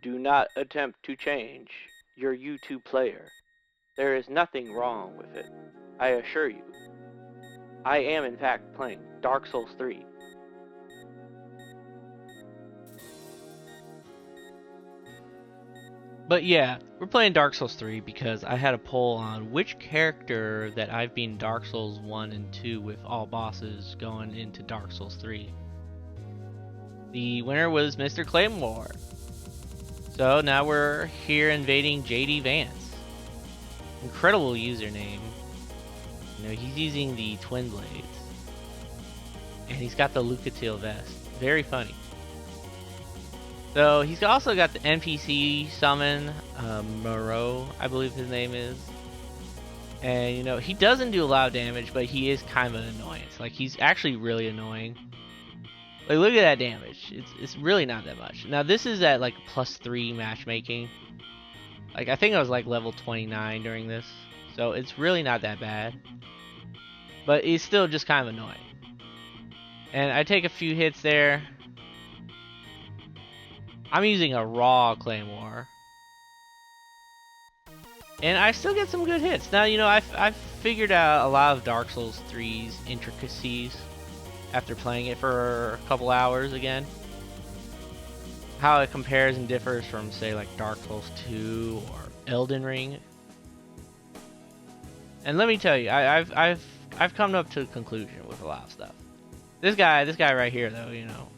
Do not attempt to change your YouTube player. There is nothing wrong with it. I assure you. I am in fact playing Dark Souls 3. But yeah, we're playing Dark Souls 3 because I had a poll on which character that I've been Dark Souls 1 and 2 with all bosses going into Dark Souls 3. The winner was Mr. Claymore. So now we're here invading JD Vance. Incredible username. You know, he's using the twin blades. And he's got the Lucatil vest. Very funny. So he's also got the NPC summon, Moreau, I believe his name is. And you know, he doesn't do a lot of damage, but he is kind of an annoyance. Like, he's actually really annoying. Like, look at that damage. It's really not that much. Now this is at like +3 matchmaking. Like, I think I was like level 29 during this. So it's really not that bad. But it's still just kind of annoying. And I take a few hits there. I'm using a raw Claymore. And I still get some good hits. Now, you know, I've figured out a lot of Dark Souls 3's intricacies after playing it for a couple hours again. How it compares and differs from, say, like Dark Souls 2 or Elden Ring. And let me tell you, I've come up to a conclusion with a lot of stuff. This guy right here, though, you know,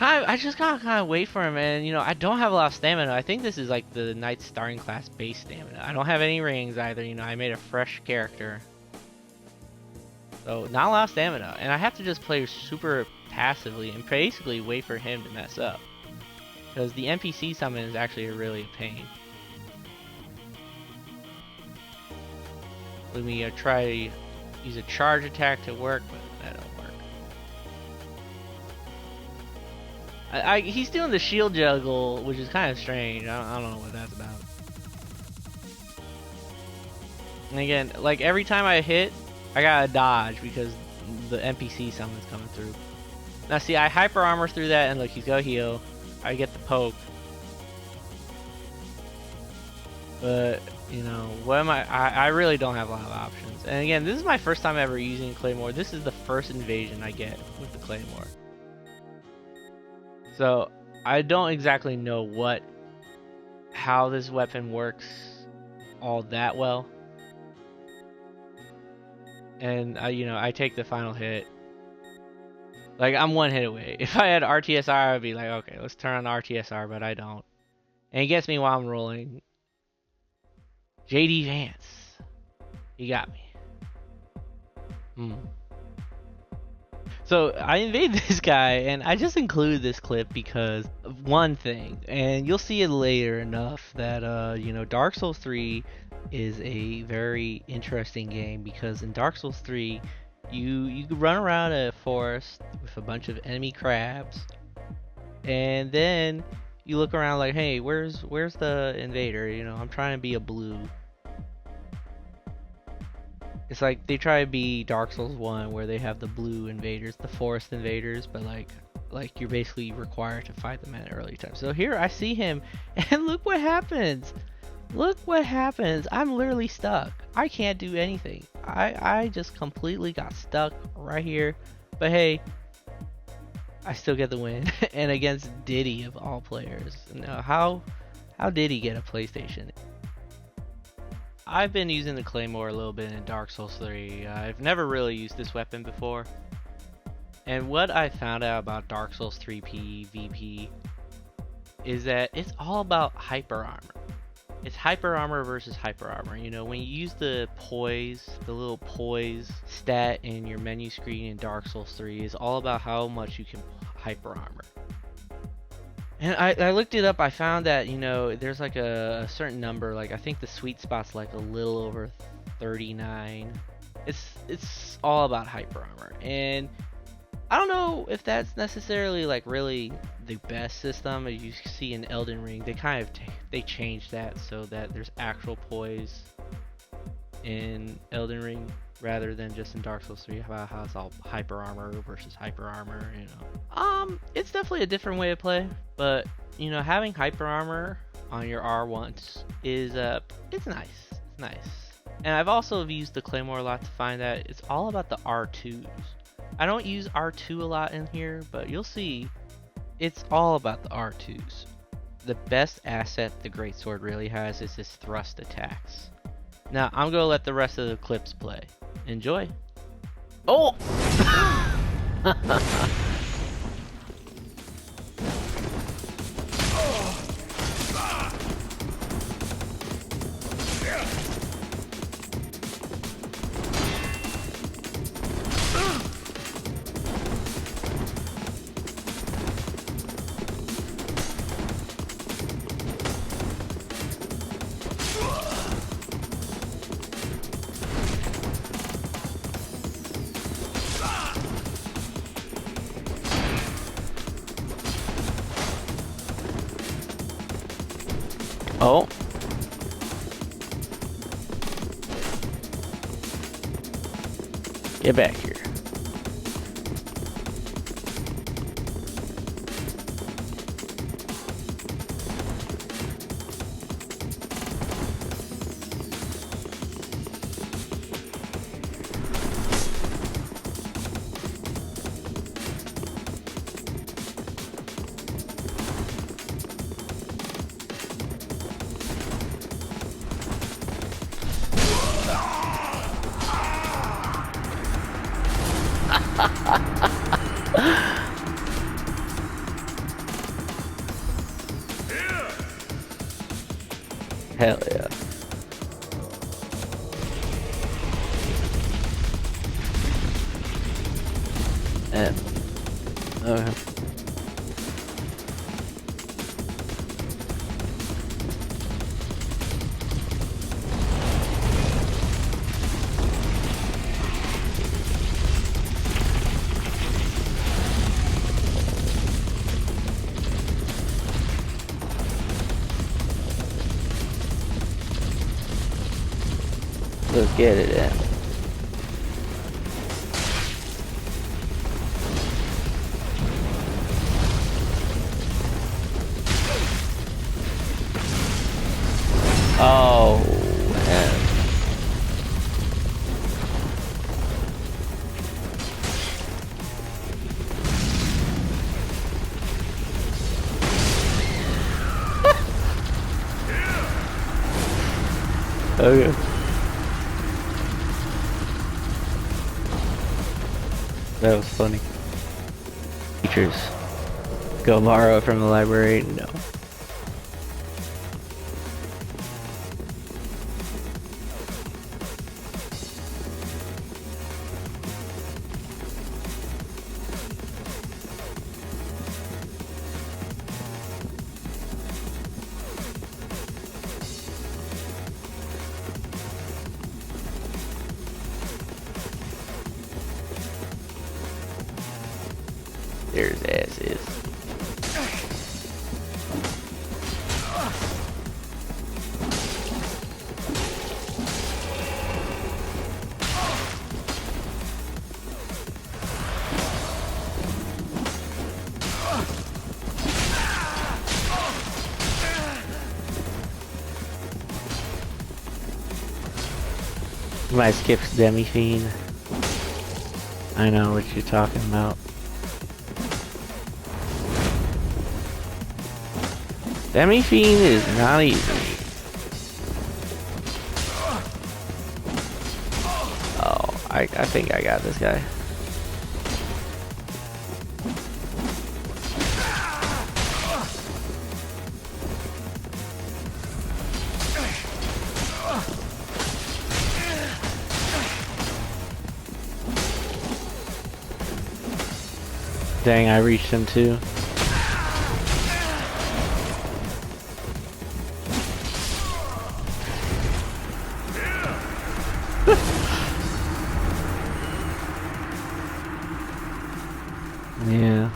I just gotta kind of wait for him, and you know, I don't have a lot of stamina. I think this is like the Knight starting class base stamina. I don't have any rings either. You know, I made a fresh character, so not a lot of stamina, and I have to just play super passively and basically wait for him to mess up, because the NPC summon is actually really a pain. Let me try to use a charge attack to work, but that don't work. He's doing the shield juggle, which is kind of strange. I don't know what that's about. And again, like every time I hit, I gotta dodge because the NPC summon's coming through. Now see, I hyper armor through that, and look, he's go heal. I get the poke. But, you know, what am I really don't have a lot of options. And again, this is my first time ever using Claymore. This is the first invasion I get with the Claymore. So, I don't exactly know how this weapon works all that well. And, you know, I take the final hit. Like, I'm one hit away. If I had RTSR, I would be like, okay, let's turn on RTSR, but I don't. And he gets me while I'm rolling. JD Vance. He got me. So I invade this guy, and I just include this clip because of one thing, and you'll see it later enough that you know, Dark Souls 3 is a very interesting game, because in Dark Souls 3 you run around a forest with a bunch of enemy crabs, and then you look around like, hey, where's the invader? You know, I'm trying to be a blue. It's like they try to be Dark Souls 1 where they have the blue invaders, the forest invaders, but like you're basically required to fight them at an early time. So here I see him, and look what happens. Look what happens. I'm literally stuck. I can't do anything. I just completely got stuck right here. But hey, I still get the win. And against Diddy of all players. Now, how did he get a PlayStation? I've been using the Claymore a little bit in Dark Souls 3. I've never really used this weapon before. And what I found out about Dark Souls 3 PvP is that it's all about hyper armor. It's hyper armor versus hyper armor. You know, when you use the poise, the little poise stat in your menu screen in Dark Souls 3 is all about how much you can hyper armor. And I looked it up. I found that, you know, there's like a certain number. Like, I think the sweet spot's like a little over 39. It's all about hyper armor. And I don't know if that's necessarily like really the best system. As you see in Elden Ring, they kind of they changed that so that there's actual poise in Elden Ring rather than just in Dark Souls 3 about how it's all hyper armor versus hyper armor, you know. It's definitely a different way to play, but you know, having hyper armor on your R1s is it's nice. It's nice. And I've also used the Claymore a lot to find that it's all about the R2s. I don't use R2 a lot in here, but you'll see it's all about the R2s. The best asset the Greatsword really has is his thrust attacks. Now, I'm going to let the rest of the clips play. Enjoy. Oh! Oh. Get back here. Hell yeah. Okay. Let's get it in. Oh, man. Okay. That was funny. Features. Go borrow from the library? No. There's ass is. Might skip Demi-Fiend. I know what you're talking about. Demi-Fiend is not easy. Oh, I think I got this guy. Dang, I reached him too. Yeah.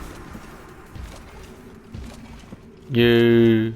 You.